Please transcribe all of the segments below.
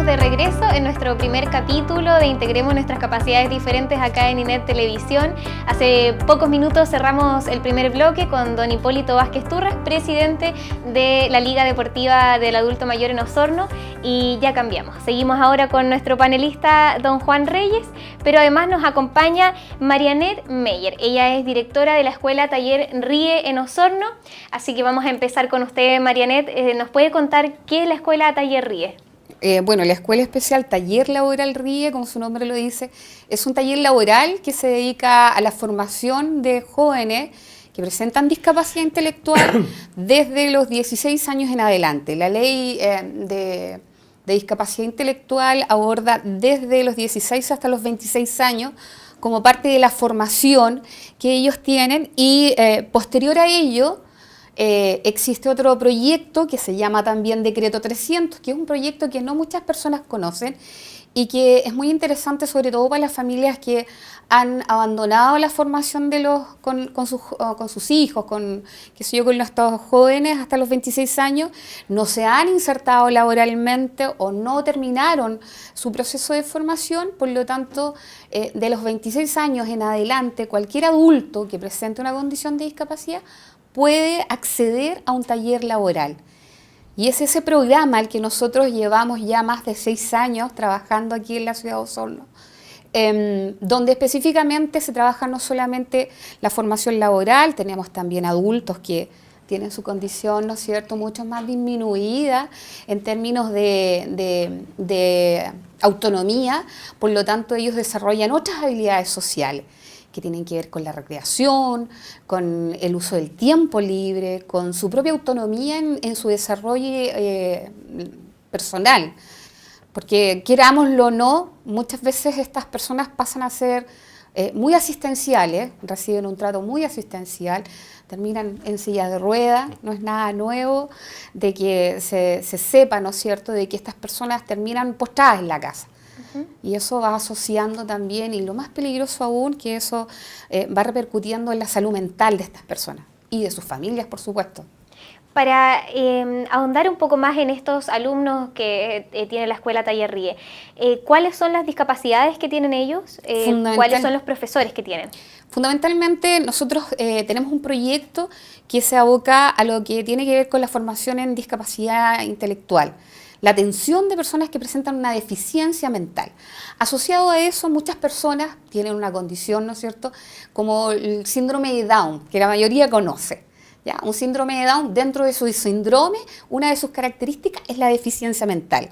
estamos de regreso en nuestro primer capítulo de Integremos nuestras capacidades diferentes acá en INET Televisión. Hace pocos minutos cerramos el primer bloque con don Hipólito Vázquez Turras, presidente de la Liga Deportiva del Adulto Mayor en Osorno, y ya cambiamos. Seguimos ahora con nuestro panelista don Juan Reyes, pero además nos acompaña Marianet Meyer. Ella es directora de la Escuela Taller RIE en Osorno, así que vamos a empezar con usted, Marianet. ¿Nos puede contar qué es la Escuela Taller RIE? Bueno, la Escuela Especial Taller Laboral RIE, como su nombre lo dice, es un taller laboral que se dedica a la formación de jóvenes que presentan discapacidad intelectual desde los 16 años en adelante. La ley de discapacidad intelectual aborda desde los 16 hasta los 26 años como parte de la formación que ellos tienen y posterior a ello, existe otro proyecto que se llama también Decreto 300, que es un proyecto que no muchas personas conocen y que es muy interesante, sobre todo para las familias que han abandonado la formación de con sus hijos, con nuestros jóvenes hasta los 26 años, no se han insertado laboralmente o no terminaron su proceso de formación. Por lo tanto, de los 26 años en adelante, cualquier adulto que presente una condición de discapacidad puede acceder a un taller laboral. Y es ese programa al que nosotros llevamos ya más de 6 años trabajando aquí en la ciudad de Osorno, donde específicamente se trabaja no solamente la formación laboral, tenemos también adultos que tienen su condición, ¿no es cierto?, mucho más disminuida en términos de autonomía, por lo tanto ellos desarrollan otras habilidades sociales que tienen que ver con la recreación, con el uso del tiempo libre, con su propia autonomía en su desarrollo personal. Porque querámoslo o no, muchas veces estas personas pasan a ser muy asistenciales, reciben un trato muy asistencial, terminan en silla de ruedas, no es nada nuevo de que se sepa, ¿no es cierto?, de que estas personas terminan postradas en la casa. Y eso va asociando también, y lo más peligroso aún, que eso va repercutiendo en la salud mental de estas personas y de sus familias, por supuesto. Para ahondar un poco más en estos alumnos que tiene la Escuela Taller RIE, ¿cuáles son las discapacidades que tienen ellos? ¿Cuáles son los profesores que tienen? Fundamentalmente nosotros tenemos un proyecto que se aboca a lo que tiene que ver con la formación en discapacidad intelectual, la atención de personas que presentan una deficiencia mental. Asociado a eso, muchas personas tienen una condición, ¿no es cierto?, como el síndrome de Down, que la mayoría conoce. ¿Ya? Un síndrome de Down, dentro de su síndrome, una de sus características es la deficiencia mental.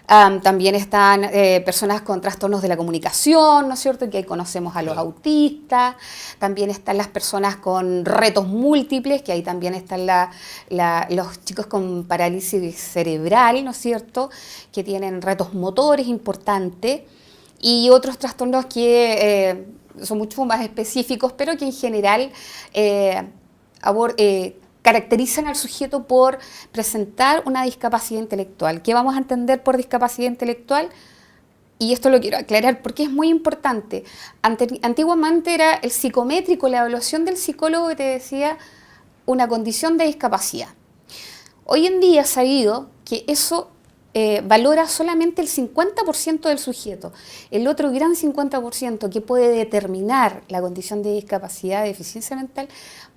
También están personas con trastornos de la comunicación, ¿no es cierto?, que ahí conocemos a los autistas. También están las personas con retos múltiples, que ahí también están los chicos con parálisis cerebral, ¿no es cierto?, que tienen retos motores importantes, y otros trastornos que son mucho más específicos, pero que en general caracterizan al sujeto por presentar una discapacidad intelectual. ¿Qué vamos a entender por discapacidad intelectual? Y esto lo quiero aclarar porque es muy importante. Antiguamente era el psicométrico, la evaluación del psicólogo que te decía una condición de discapacidad. Hoy en día se ha sabido que eso valora solamente el 50% del sujeto. El otro gran 50% que puede determinar la condición de discapacidad, de deficiencia mental,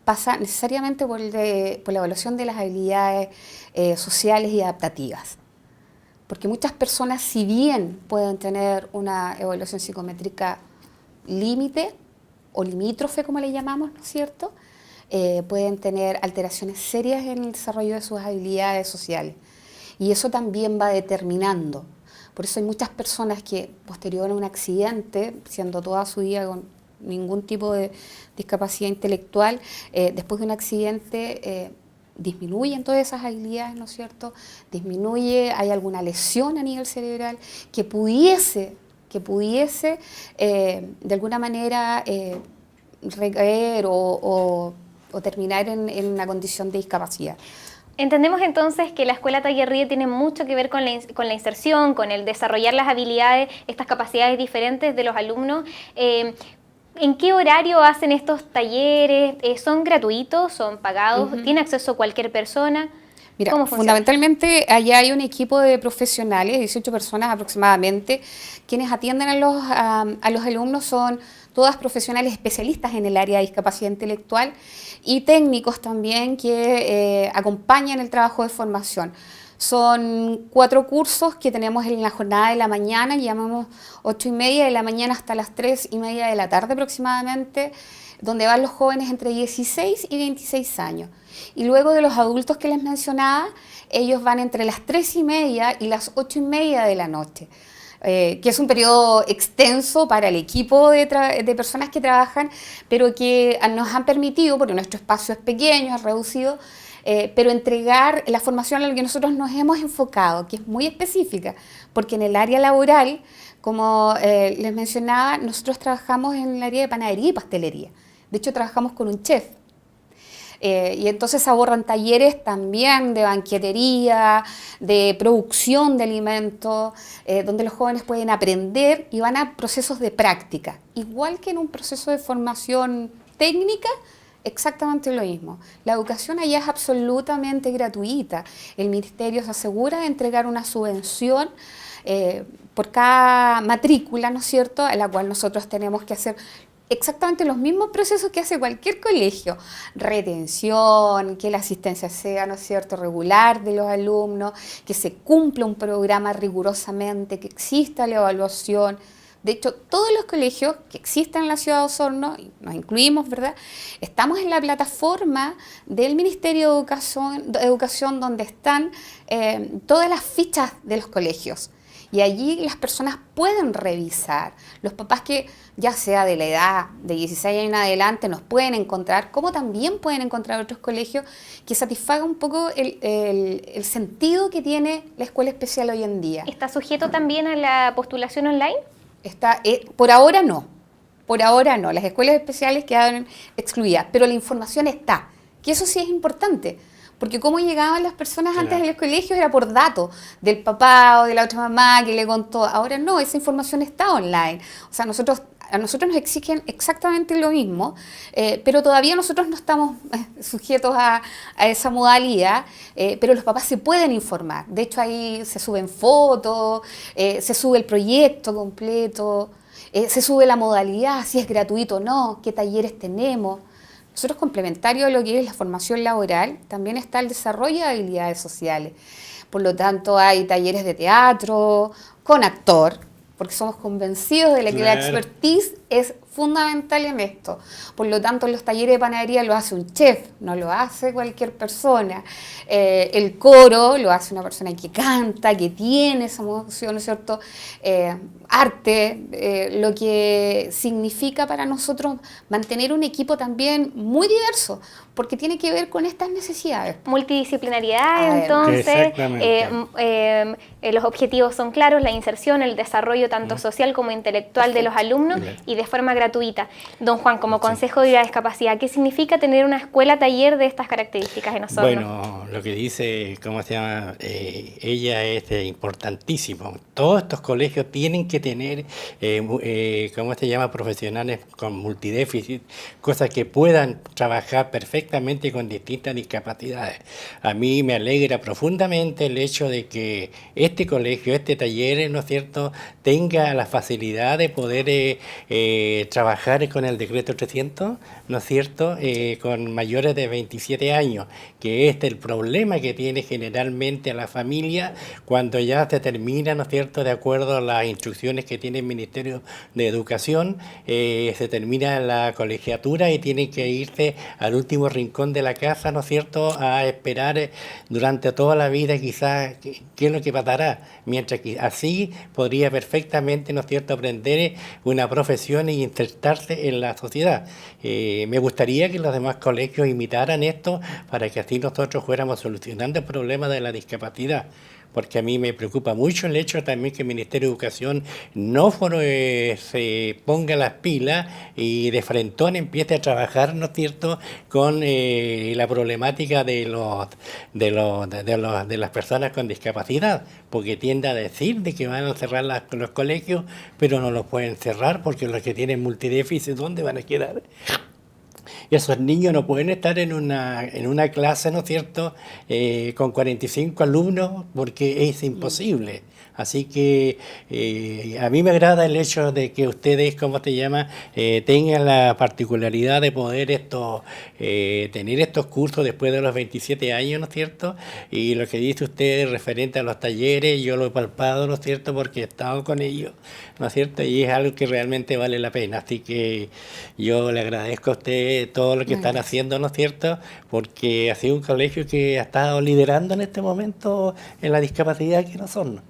pasa necesariamente por la evaluación de las habilidades sociales y adaptativas. Porque muchas personas, si bien pueden tener una evaluación psicométrica límite o limítrofe, como le llamamos, ¿no es cierto?, pueden tener alteraciones serias en el desarrollo de sus habilidades sociales. Y eso también va determinando. Por eso hay muchas personas que, posterior a un accidente, siendo toda su vida con ningún tipo de discapacidad intelectual, después de un accidente disminuyen todas esas habilidades, ¿no es cierto? Hay alguna lesión a nivel cerebral que pudiese de alguna manera recaer o terminar en una condición de discapacidad. Entendemos entonces que la Escuela Taller RIE tiene mucho que ver con la inserción, con el desarrollar las habilidades, estas capacidades diferentes de los alumnos. ¿En qué horario hacen estos talleres? ¿Son gratuitos? ¿Son pagados? ¿Tiene acceso cualquier persona? Mira, ¿Cómo funciona? fundamentalmente allá hay un equipo de profesionales, 18 personas aproximadamente, quienes atienden a los alumnos. Son todas profesionales especialistas en el área de discapacidad intelectual y técnicos también que acompañan el trabajo de formación. Son 4 cursos que tenemos en la jornada de la mañana, llamamos 8:30 de la mañana hasta las 3:30 de la tarde aproximadamente, donde van los jóvenes entre 16 y 26 años. Y luego de los adultos que les mencionaba, ellos van entre las 3:30 y las 8:30 de la noche. Que es un periodo extenso para el equipo de personas que trabajan, pero que nos han permitido, porque nuestro espacio es pequeño, es reducido, pero entregar la formación a la que nosotros nos hemos enfocado, que es muy específica, porque en el área laboral, como les mencionaba, nosotros trabajamos en el área de panadería y pastelería. De hecho, trabajamos con un chef. Y entonces abordan talleres también de banquetería, de producción de alimentos, donde los jóvenes pueden aprender y van a procesos de práctica. Igual que en un proceso de formación técnica, exactamente lo mismo. La educación allá es absolutamente gratuita. El ministerio se asegura de entregar una subvención por cada matrícula, ¿no es cierto?, a la cual nosotros tenemos que hacer exactamente los mismos procesos que hace cualquier colegio: retención, que la asistencia sea, ¿no es cierto?, regular de los alumnos, que se cumpla un programa rigurosamente, que exista la evaluación. De hecho, todos los colegios que existen en la ciudad de Osorno, y nos incluimos, ¿verdad?, estamos en la plataforma del Ministerio de Educación donde están todas las fichas de los colegios. Y allí las personas pueden revisar. Los papás que ya sea de la edad de 16 años en adelante nos pueden encontrar, como también pueden encontrar otros colegios que satisfagan un poco el sentido que tiene la escuela especial hoy en día. ¿Está sujeto también a la postulación online? Por ahora no. Por ahora no. Las escuelas especiales quedaron excluidas, pero la información está, que eso sí es importante. Porque cómo llegaban las personas antes en los colegios era por datos del papá o de la otra mamá que le contó. Ahora no, esa información está online. O sea, a nosotros nos exigen exactamente lo mismo, pero todavía nosotros no estamos sujetos a esa modalidad, pero los papás se pueden informar. De hecho, ahí se suben fotos, se sube el proyecto completo, se sube la modalidad, si es gratuito o no, qué talleres tenemos. Nosotros, complementario a lo que es la formación laboral, también está el desarrollo de habilidades sociales. Por lo tanto, hay talleres de teatro con actor, porque somos convencidos de que la expertise es fundamental en esto. Por lo tanto, los talleres de panadería lo hace un chef, no lo hace cualquier persona. El coro lo hace una persona que canta, que tiene esa emoción, ¿no es cierto? Arte, lo que significa para nosotros mantener un equipo también muy diverso, porque tiene que ver con estas necesidades. Multidisciplinariedad, entonces, los objetivos son claros, la inserción, el desarrollo tanto social como intelectual de los alumnos y de forma gratuita. Don Juan, como consejo de la discapacidad, ¿qué significa tener una escuela-taller de estas características en Osorno? Bueno, lo que dice, ¿cómo se llama? Ella es importantísimo. Todos estos colegios tienen que tener, ¿cómo se llama?, profesionales con multidéficit, cosas que puedan trabajar perfectamente con distintas discapacidades. A mí me alegra profundamente el hecho de que este colegio, este taller, ¿no es cierto?, tenga la facilidad de poder trabajar con el decreto 300, ¿no es cierto?, con mayores de 27 años, que este es el problema que tiene generalmente a la familia cuando ya se termina, ¿no es cierto?, de acuerdo a las instrucciones que tiene el Ministerio de Educación, se termina la colegiatura y tienen que irse al último rincón de la casa, ¿no es cierto?, a esperar durante toda la vida quizás qué es lo que pasará, mientras que así podría perfectamente, ¿no es cierto?, aprender una profesión y insertarse en la sociedad. Me gustaría que los demás colegios imitaran esto para que así nosotros fuéramos solucionando el problema de la discapacidad. Porque a mí me preocupa mucho el hecho también que el Ministerio de Educación no se ponga las pilas y de frentón empiece a trabajar, ¿no es cierto?, con la problemática de las personas con discapacidad, porque tiende a decir de que van a cerrar los colegios, pero no los pueden cerrar porque los que tienen multidéficit, ¿dónde van a quedar? esos niños no pueden estar en una clase, ¿no es cierto?, con 45 alumnos, porque es imposible. Así que a mí me agrada el hecho de que ustedes, ¿cómo te llama?, tengan la particularidad de poder tener estos cursos después de los 27 años, ¿no es cierto? Y lo que dice usted referente a los talleres, yo lo he palpado, ¿no es cierto?, porque he estado con ellos, ¿no es cierto? Y es algo que realmente vale la pena. Así que yo le agradezco a usted todo lo que están haciendo, ¿no es cierto?, porque ha sido un colegio que ha estado liderando en este momento en la discapacidad que no son.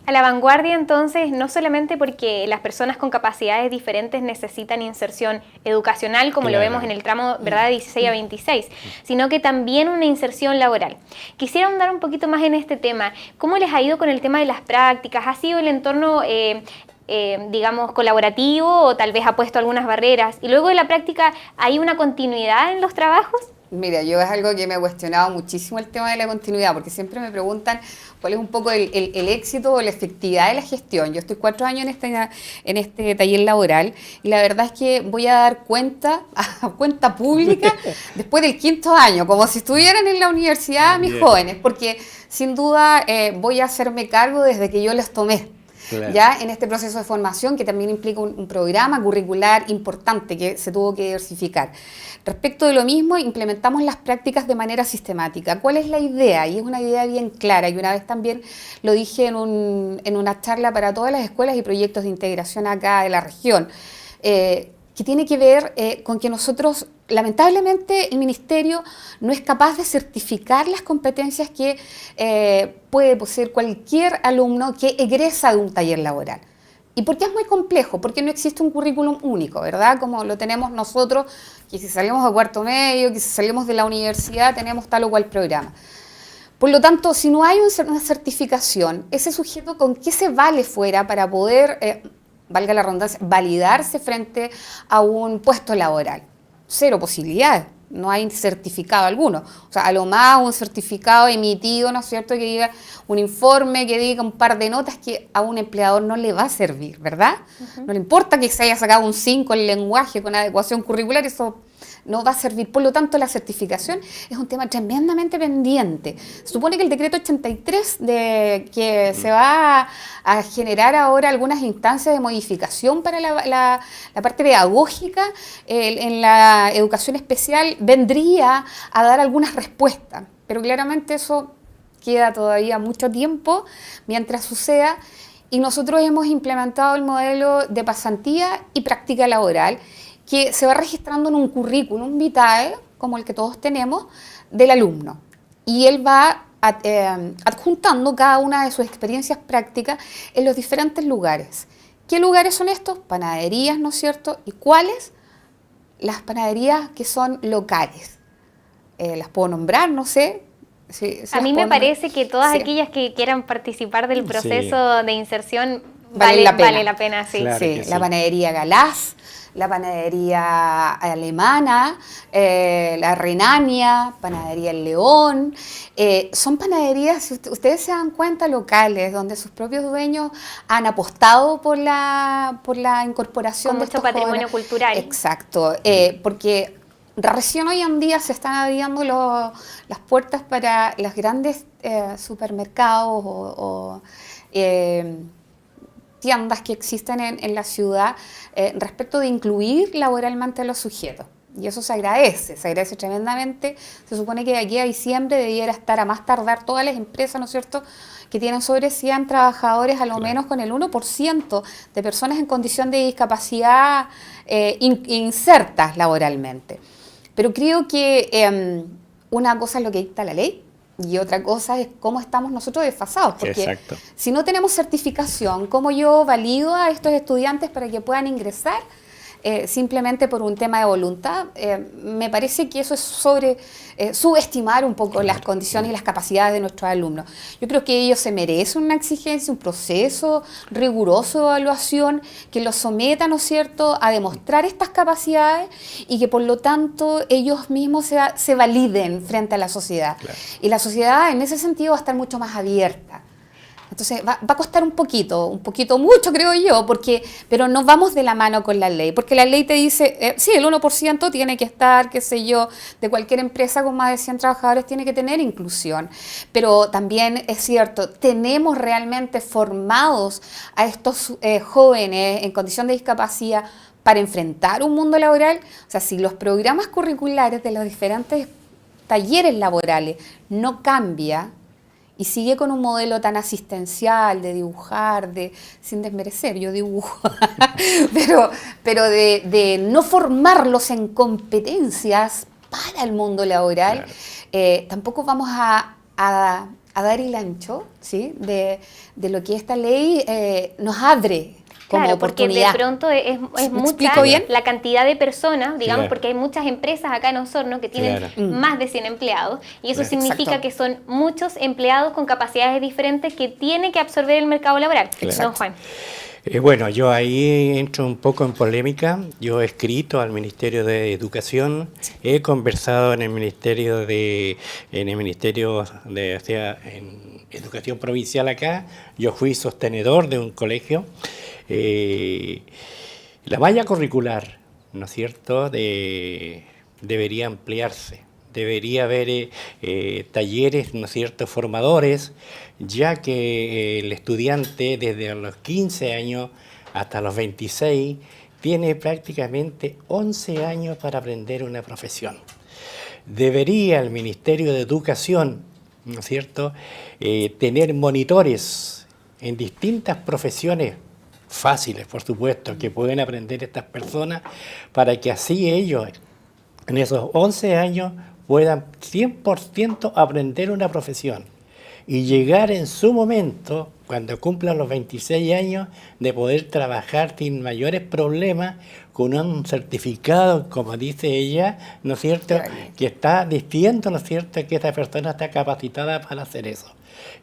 A la vanguardia, entonces, no solamente porque las personas con capacidades diferentes necesitan inserción educacional, como lo vemos en el tramo, ¿verdad?, de 16 a 26, sino que también una inserción laboral. Quisiera ahondar un poquito más en este tema. ¿Cómo les ha ido con el tema de las prácticas? ¿Ha sido el entorno digamos, colaborativo, o tal vez ha puesto algunas barreras? Y luego de la práctica, ¿hay una continuidad en los trabajos? Mira, yo es algo que me he cuestionado muchísimo el tema de la continuidad, porque siempre me preguntan cuál es un poco el éxito o la efectividad de la gestión. Yo estoy 4 años en este taller laboral y la verdad es que voy a dar cuenta pública después del 5.º año, como si estuvieran en la universidad mis jóvenes, porque sin duda voy a hacerme cargo desde que yo les tomé. Claro. Ya en este proceso de formación, que también implica un programa curricular importante que se tuvo que diversificar. Respecto de lo mismo, implementamos las prácticas de manera sistemática. ¿Cuál es la idea? Y es una idea bien clara, y una vez también lo dije en una charla para todas las escuelas y proyectos de integración acá de la región, que tiene que ver con que nosotros, lamentablemente, el Ministerio no es capaz de certificar las competencias que puede poseer cualquier alumno que egresa de un taller laboral. ¿Y por qué es muy complejo? Porque no existe un currículum único, ¿verdad? Como lo tenemos nosotros, que si salimos de 4.º medio, que si salimos de la universidad, tenemos tal o cual programa. Por lo tanto, si no hay una certificación, ese sujeto, ¿con qué se vale fuera para poder, valga la redundancia, validarse frente a un puesto laboral? Cero posibilidades. No hay certificado alguno. O sea, a lo más un certificado emitido, ¿no es cierto?, que diga un informe, que diga un par de notas, que a un empleador no le va a servir, ¿verdad? No le importa que se haya sacado un 5 en lenguaje con adecuación curricular, eso no va a servir. Por lo tanto, la certificación es un tema tremendamente pendiente. Se supone que el decreto 83, que se va a generar ahora algunas instancias de modificación para la parte pedagógica en la educación especial, vendría a dar algunas respuestas, pero claramente eso queda todavía mucho tiempo mientras suceda, y nosotros hemos implementado el modelo de pasantía y práctica laboral, que se va registrando en un currículum vitae, como el que todos tenemos, del alumno. Y él va adjuntando cada una de sus experiencias prácticas en los diferentes lugares. ¿Qué lugares son estos? Panaderías, ¿no es cierto? ¿Y cuáles? Las panaderías que son locales. Las puedo nombrar, no sé. A mí me parece que todas aquellas que quieran participar del proceso de inserción vale la pena. Sí. Claro, sí. La panadería Galás, la panadería alemana, la Renania, panadería El León. Son panaderías, si ustedes se dan cuenta, locales, donde sus propios dueños han apostado por la incorporación con de mucho estos patrimonio jóvenes. Cultural. Exacto, porque recién hoy en día se están abriendo las puertas para los grandes supermercados o tiendas que existen en la ciudad respecto de incluir laboralmente a los sujetos. Y eso se agradece tremendamente. Se supone que de aquí a diciembre debiera estar a más tardar todas las empresas, ¿no es cierto?, que tienen sobre 100 trabajadores, a lo menos con el 1% de personas en condición de discapacidad insertas laboralmente. Pero creo que una cosa es lo que dicta la ley y otra cosa es cómo estamos nosotros desfasados. Porque si no tenemos certificación, ¿cómo yo valido a estos estudiantes para que puedan ingresar simplemente por un tema de voluntad? Me parece que eso es subestimar un poco las condiciones y las capacidades de nuestros alumnos. Yo creo que ellos se merecen una exigencia, un proceso riguroso de evaluación que los someta, ¿no es cierto?, a demostrar estas capacidades y que por lo tanto ellos mismos se validen frente a la sociedad. Claro. Y la sociedad en ese sentido va a estar mucho más abierta. Entonces va a costar un poquito mucho creo yo, pero no vamos de la mano con la ley, porque la ley te dice, sí, el 1% tiene que estar, qué sé yo, de cualquier empresa con más de 100 trabajadores tiene que tener inclusión, pero también es cierto, tenemos realmente formados a estos jóvenes en condición de discapacidad para enfrentar un mundo laboral. O sea, si los programas curriculares de los diferentes talleres laborales no cambia y sigue con un modelo tan asistencial de dibujar, sin desmerecer, yo dibujo, pero de no formarlos en competencias para el mundo laboral, tampoco vamos a dar el ancho, ¿sí? de lo que esta ley nos abre como claro, porque oportunidad. de pronto es mucha la cantidad de personas, digamos, porque hay muchas empresas acá en Osorno que tienen más de 100 empleados y eso significa que son muchos empleados con capacidades diferentes que tiene que absorber el mercado laboral. Don Juan. Bueno, yo ahí entro un poco en polémica. Yo he escrito al Ministerio de Educación, he conversado en el Ministerio de o sea, en Educación Provincial acá. Yo fui sostenedor de un colegio. La malla curricular, ¿no es cierto?, debería ampliarse, debería haber talleres, ¿no es cierto?, formadores, ya que el estudiante desde los 15 años hasta los 26 tiene prácticamente 11 años para aprender una profesión. Debería el Ministerio de Educación, ¿no es cierto?, tener monitores en distintas profesiones fáciles, por supuesto, que pueden aprender estas personas para que así ellos, en esos 11 años, puedan 100% aprender una profesión y llegar en su momento, cuando cumplan los 26 años, de poder trabajar sin mayores problemas con un certificado, como dice ella, ¿no es cierto?, que está diciendo, ¿no es cierto?, que esa persona está capacitada para hacer eso.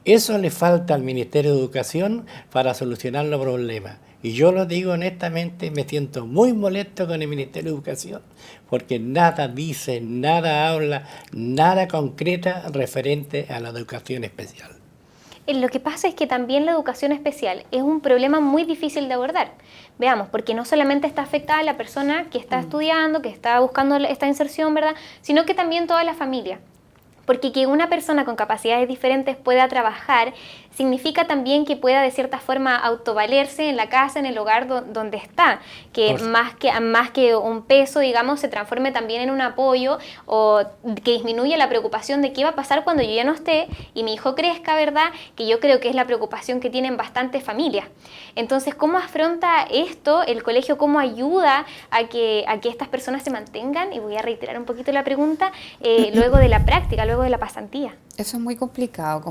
Eso le falta al Ministerio de Educación para solucionar los problemas. Y yo lo digo honestamente, me siento muy molesto con el Ministerio de Educación, porque nada dice, nada habla, nada concreta referente a la educación especial. Lo que pasa es que también la educación especial es un problema muy difícil de abordar. Veamos, porque no solamente está afectada a la persona que está estudiando, que está buscando esta inserción, ¿verdad?, sino que también toda la familia. Porque que una persona con capacidades diferentes pueda trabajar significa también que pueda de cierta forma autovalerse en la casa, en el hogar donde está, que más que un peso, digamos, se transforme también en un apoyo o que disminuya la preocupación de qué va a pasar cuando yo ya no esté y mi hijo crezca, ¿verdad? Que yo creo que es la preocupación que tienen bastantes familias. Entonces, ¿cómo afronta esto el colegio? ¿Cómo ayuda a que estas personas se mantengan? Y voy a reiterar un poquito la pregunta, luego de la práctica, luego de la pasantía. Eso es muy complicado,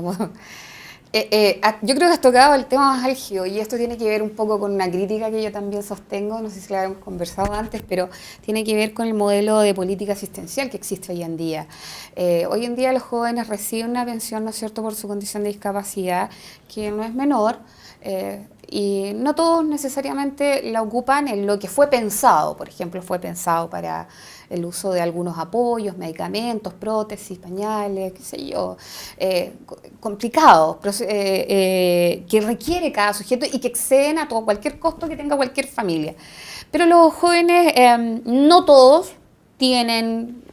yo creo que has tocado el tema más álgido y esto tiene que ver un poco con una crítica que yo también sostengo, no sé si la hemos conversado antes, pero tiene que ver con el modelo de política asistencial que existe hoy en día. Hoy en día los jóvenes reciben una pensión, ¿no es cierto?, por su condición de discapacidad, que no es menor, y no todos necesariamente la ocupan en lo que fue pensado. Por ejemplo, fue pensado para el uso de algunos apoyos, medicamentos, prótesis, pañales, qué sé yo, complicados, que requiere cada sujeto y que exceden a cualquier costo que tenga cualquier familia. Pero los jóvenes, no todos tienen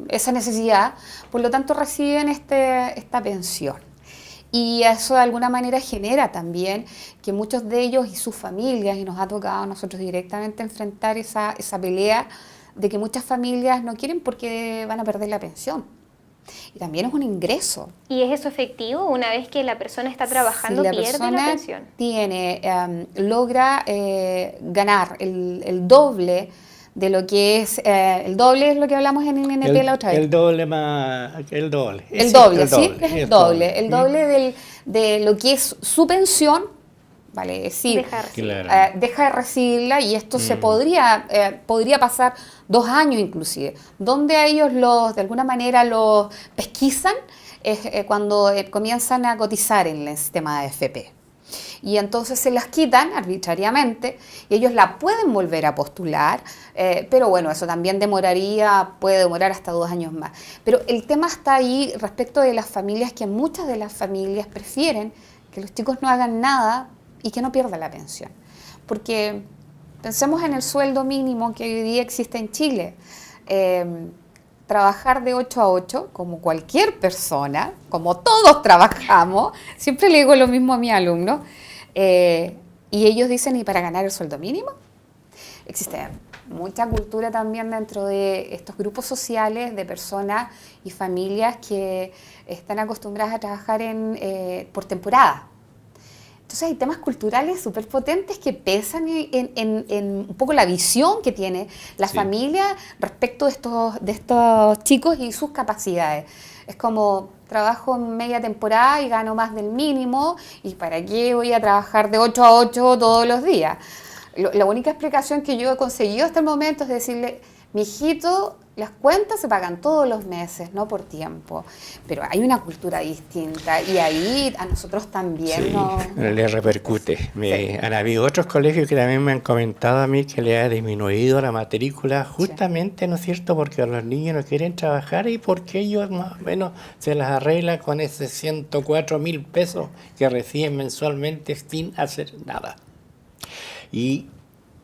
esa necesidad, por lo tanto reciben esta pensión. Y eso de alguna manera genera también que muchos de ellos y sus familias, y nos ha tocado a nosotros directamente enfrentar esa pelea de que muchas familias no quieren porque van a perder la pensión. Y también es un ingreso. ¿Y es eso efectivo? Una vez que la persona está trabajando, pierde la pensión. Logra ganar el doble de lo que es, el doble es lo que hablamos en el INP la otra vez. El doble más, el doble. El doble, ¿sí? Es el doble. El doble de lo que es su pensión, vale decir, deja de recibirla, y esto se podría pasar 2 años inclusive, donde a ellos de alguna manera los pesquisan cuando comienzan a cotizar en el sistema de AFP. Y entonces se las quitan arbitrariamente y ellos la pueden volver a postular, pero bueno, eso también puede demorar hasta 2 años más. Pero el tema está ahí respecto de las familias, que muchas de las familias prefieren que los chicos no hagan nada y que no pierdan la pensión. Porque pensemos en el sueldo mínimo que hoy día existe en Chile. Trabajar de 8 a 8, como cualquier persona, como todos trabajamos, siempre le digo lo mismo a mis alumnos, y ellos dicen, ¿y para ganar el sueldo mínimo? Existe mucha cultura también dentro de estos grupos sociales de personas y familias que están acostumbradas a trabajar por temporada. Entonces hay temas culturales súper potentes que pesan en un poco la visión que tiene la familia respecto de estos chicos y sus capacidades. Es como, trabajo en media temporada y gano más del mínimo, ¿y para qué voy a trabajar de 8 a 8 todos los días? La única explicación que yo he conseguido hasta el momento es decirle, mijito, las cuentas se pagan todos los meses, no por tiempo. Pero hay una cultura distinta y ahí a nosotros también le repercute. Han habido otros colegios que también me han comentado a mí que le ha disminuido la matrícula justamente, ¿no es cierto?, porque los niños no quieren trabajar y porque ellos más o menos se las arreglan con ese 104.000 pesos que reciben mensualmente sin hacer nada. Y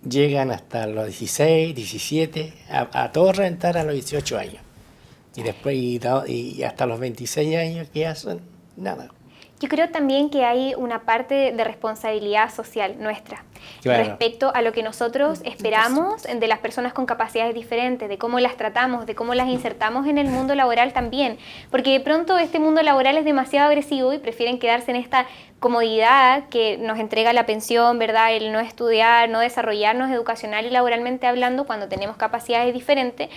llegan hasta los 16, 17, a todos rentar a los 18 años. Y después, y hasta los 26 años, ¿qué hacen? Nada. Yo creo también que hay una parte de responsabilidad social nuestra, claro, respecto a lo que nosotros esperamos de las personas con capacidades diferentes, de cómo las tratamos, de cómo las insertamos en el mundo laboral también, porque de pronto este mundo laboral es demasiado agresivo y prefieren quedarse en esta comodidad que nos entrega la pensión, ¿verdad? El no estudiar, no desarrollarnos educacional y laboralmente hablando cuando tenemos capacidades diferentes,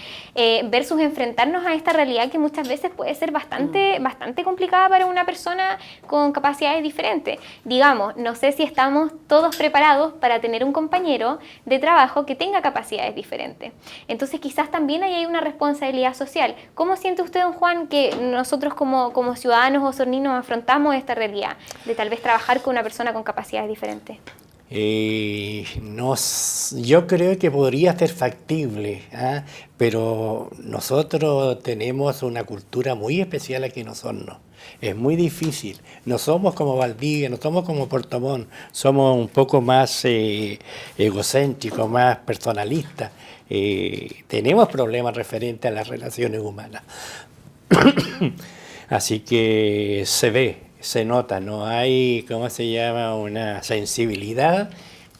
versus enfrentarnos a esta realidad que muchas veces puede ser bastante complicada para una persona con capacidades diferentes. Digamos, no sé si estamos todos preparados para tener un compañero de trabajo que tenga capacidades diferentes. Entonces quizás también ahí hay una responsabilidad social. ¿Cómo siente usted, don Juan, que nosotros como ciudadanos osorninos afrontamos esta realidad de tal vez trabajar con una persona con capacidades diferentes? Yo creo que podría ser factible, pero nosotros tenemos una cultura muy especial aquí en Osorno. Es muy difícil. No somos como Valdivia, no somos como Puerto Montt, somos un poco más egocéntricos, más personalistas. Tenemos problemas referentes a las relaciones humanas. Así que se nota, no hay, una sensibilidad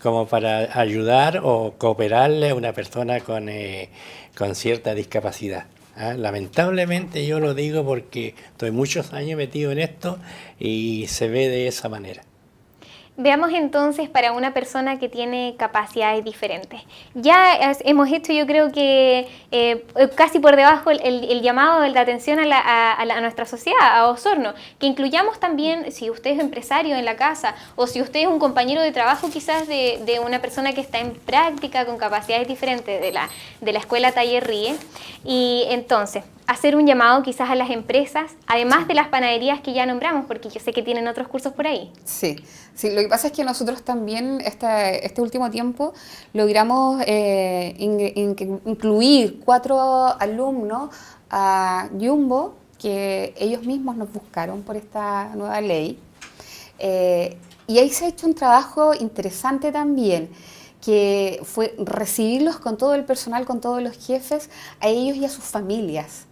como para ayudar o cooperarle a una persona con cierta discapacidad. Lamentablemente yo lo digo porque estoy muchos años metido en esto y se ve de esa manera. Veamos entonces para una persona que tiene capacidades diferentes. Ya hemos hecho, yo creo que casi por debajo el llamado de la atención a nuestra sociedad, a Osorno, que incluyamos también, si usted es empresario en la casa o si usted es un compañero de trabajo quizás de una persona que está en práctica con capacidades diferentes de la escuela Taller Ríe, y entonces hacer un llamado quizás a las empresas, además de las panaderías que ya nombramos, porque yo sé que tienen otros cursos por ahí. Sí, lo que pasa es que nosotros también este último tiempo logramos incluir 4 alumnos a Jumbo, que ellos mismos nos buscaron por esta nueva ley. Y ahí se ha hecho un trabajo interesante también, que fue recibirlos con todo el personal, con todos los jefes, a ellos y a sus familias.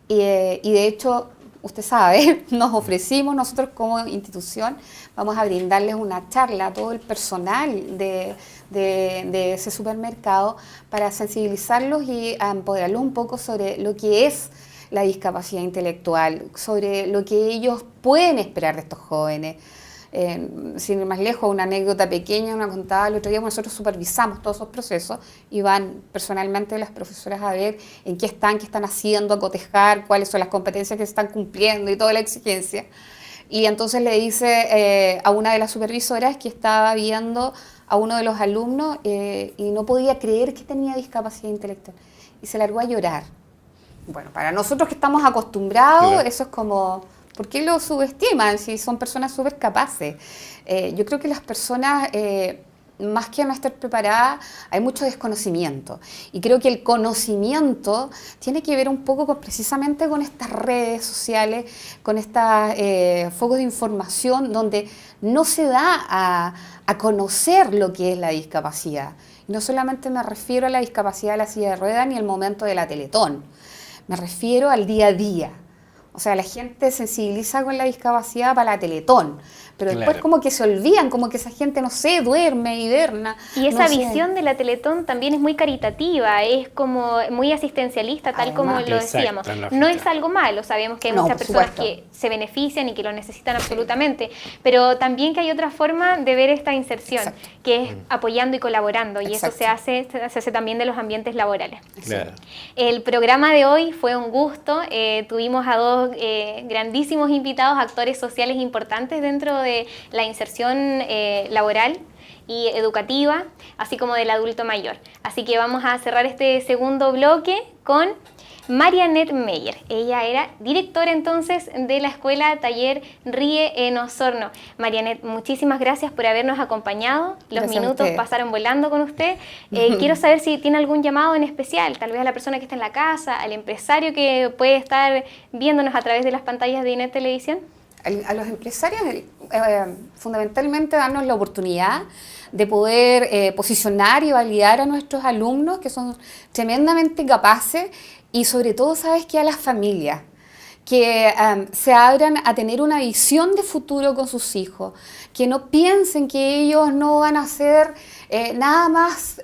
Y de hecho, usted sabe, nos ofrecimos nosotros como institución, vamos a brindarles una charla a todo el personal de ese supermercado para sensibilizarlos y empoderarlos un poco sobre lo que es la discapacidad intelectual, sobre lo que ellos pueden esperar de estos jóvenes. Sin ir más lejos, una anécdota pequeña, una contada el otro día, nosotros supervisamos todos esos procesos y van personalmente las profesoras a ver en qué están haciendo, a cotejar cuáles son las competencias que se están cumpliendo y toda la exigencia. Y entonces le dice a una de las supervisoras que estaba viendo a uno de los alumnos y no podía creer que tenía discapacidad intelectual y se largó a llorar. Bueno, para nosotros que estamos acostumbrados, claro, eso es como ¿Por qué lo subestiman si son personas súper capaces? Yo creo que las personas, más que no estar preparadas, hay mucho desconocimiento. Y creo que el conocimiento tiene que ver un poco precisamente con estas redes sociales, con estos focos de información donde no se da a conocer lo que es la discapacidad. Y no solamente me refiero a la discapacidad de la silla de ruedas ni el momento de la Teletón, me refiero al día a día. O sea, la gente sensibiliza con la discapacidad para la Teletón, pero después Claro. como que se olvidan, como que esa gente, no sé, duerme, hiberna. Y esa no sé. visión de la Teletón también es muy caritativa, es como muy asistencialista, tal como Además. lo Exacto, decíamos. lógico. No es algo malo, sabemos que hay No, muchas por personas supuesto. que se benefician y que lo necesitan absolutamente, pero también que hay otra forma de ver esta inserción, Exacto. que es apoyando y colaborando, y eso Exacto. se hace también de los ambientes laborales. Claro. El programa de hoy fue un gusto, tuvimos a dos grandísimos invitados, actores sociales importantes dentro de la inserción laboral y educativa, así como del adulto mayor. Así que vamos a cerrar este segundo bloque con Marianet Meyer. Ella era directora entonces de la escuela Taller Ríe en Osorno. Marianet, muchísimas gracias por habernos acompañado. Los Gracias a minutos ustedes. pasaron volando con usted. Quiero saber si tiene algún llamado en especial, tal vez a la persona que está en la casa, al empresario que puede estar viéndonos a través de las pantallas de INET Televisión. A los empresarios, fundamentalmente darnos la oportunidad de poder posicionar y validar a nuestros alumnos que son tremendamente capaces y sobre todo, ¿sabes qué? A las familias que se abran a tener una visión de futuro con sus hijos, que no piensen que ellos no van a ser nada más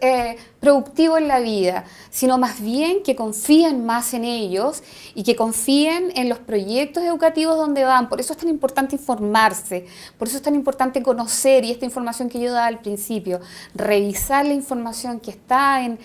productivo en la vida, sino más bien que confíen más en ellos y que confíen en los proyectos educativos donde van. Por eso es tan importante informarse, por eso es tan importante conocer, y esta información que yo daba al principio, revisar la información que está en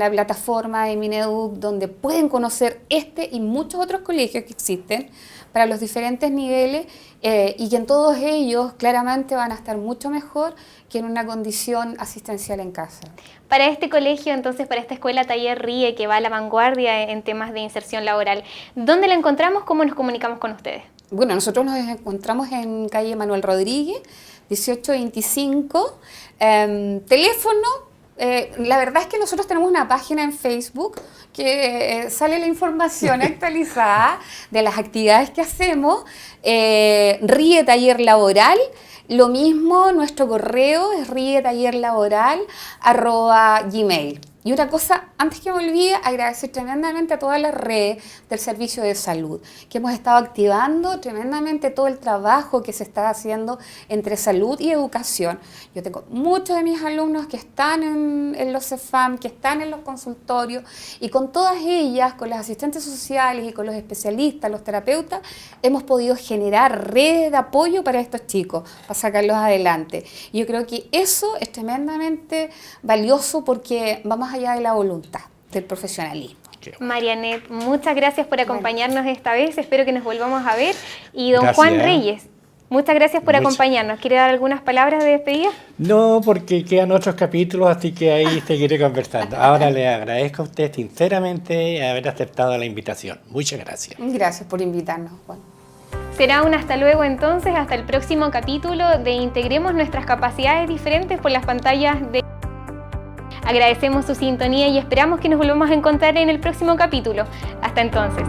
la plataforma de Mineduc, donde pueden conocer este y muchos otros colegios que existen para los diferentes niveles, y que en todos ellos claramente van a estar mucho mejor que en una condición asistencial en casa. Para este colegio, entonces, para esta escuela Taller Ríe, que va a la vanguardia en temas de inserción laboral, ¿dónde la encontramos? ¿Cómo nos comunicamos con ustedes? Bueno, nosotros nos encontramos en calle Manuel Rodríguez, 1825, teléfono. La verdad es que nosotros tenemos una página en Facebook que sale la información actualizada de las actividades que hacemos, Ríe Taller Laboral. Lo mismo, nuestro correo es rietallerlaboral@gmail. Y una cosa, antes que me olvide, agradecer tremendamente a todas las redes del Servicio de Salud, que hemos estado activando tremendamente todo el trabajo que se está haciendo entre salud y educación. Yo tengo muchos de mis alumnos que están en los CEFAM, que están en los consultorios, y con todas ellas, con las asistentes sociales y con los especialistas, los terapeutas, hemos podido generar redes de apoyo para estos chicos, para sacarlos adelante. Y yo creo que eso es tremendamente valioso porque va más allá de la voluntad, del profesionalismo. Marianet, muchas gracias por acompañarnos esta vez, espero que nos volvamos a ver. Y don Gracias. Juan Reyes, muchas gracias por Muchas. acompañarnos. ¿Quiere dar algunas palabras de despedida? No, porque quedan otros capítulos, así que ahí seguiré conversando. Ahora le agradezco a usted sinceramente haber aceptado la invitación. Muchas gracias. Gracias por invitarnos, Juan. Será un hasta luego entonces, hasta el próximo capítulo de Integremos nuestras capacidades diferentes por las pantallas de... Agradecemos su sintonía y esperamos que nos volvamos a encontrar en el próximo capítulo. Hasta entonces.